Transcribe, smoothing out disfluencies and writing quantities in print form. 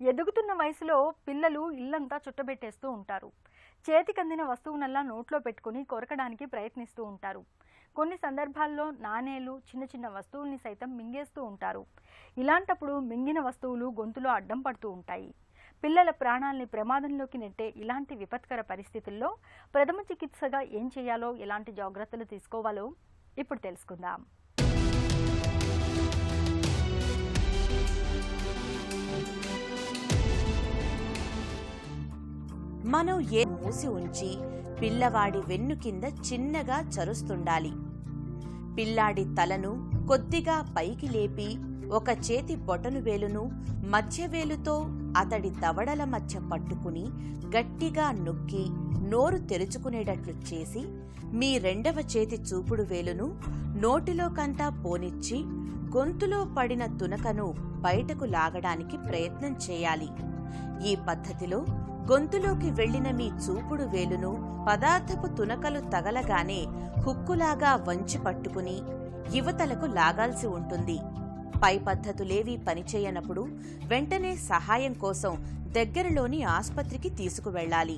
ఎదుగుతున్న వయసులో పిల్లలు ఇల్లంతా చుట్టబెట్టేస్తూ ఉంటారు. చేతికందిన వస్తువునల్లా నోట్లో పెట్టుకుని కొరకడానికి ప్రయత్నిస్తూ ఉంటారు. కొన్ని సందర్భాల్లో నాణేలు, చిన్న చిన్న వస్తువుల్ని సైతం మింగేస్తూ ఉంటారు. ఇలాంటప్పుడు మింగిన వస్తువులు గొంతులో అడ్డం పడుతూ ఉంటాయి. పిల్లల ప్రాణాల్ని ప్రమాదంలోకి నెట్టే ఇలాంటి విపత్కర పరిస్థితుల్లో ప్రథమ చికిత్సగా ఏం చేయాలో, ఎలాంటి జాగ్రత్తలు తీసుకోవాలో ఇప్పుడు తెలుసుకుందాం. మనం మూసి ఉంచి పిల్లవాడి వెన్ను కింద చిన్నగా చరుస్తుండాలి. పిల్లాడి తలను కొద్దిగా పైకి లేపి ఒక చేతి బొటను వేలును మధ్య వేలుతో అతడి దవడల మధ్య పట్టుకుని గట్టిగా నొక్కి నోరు తెరుచుకునేటట్లు చేసి మీ రెండవ చేతి చూపుడు వేలును నోటిలోకంతా పోనిచ్చి గొంతులో పడిన తునకను బయటకు లాగడానికి ప్రయత్నం చేయాలి. ఈ పద్ధతిలో గొంతులోకి వెళ్లిన మీ చూపుడు వేలును పదార్థపు తునకలు తగలగానే హుక్కులాగా వంచి పట్టుకుని యువతలకు లాగాల్సి ఉంటుంది. పై పద్ధతులేవీ పనిచేయనప్పుడు వెంటనే సహాయం కోసం దగ్గరలోని ఆస్పత్రికి తీసుకువెళ్లాలి.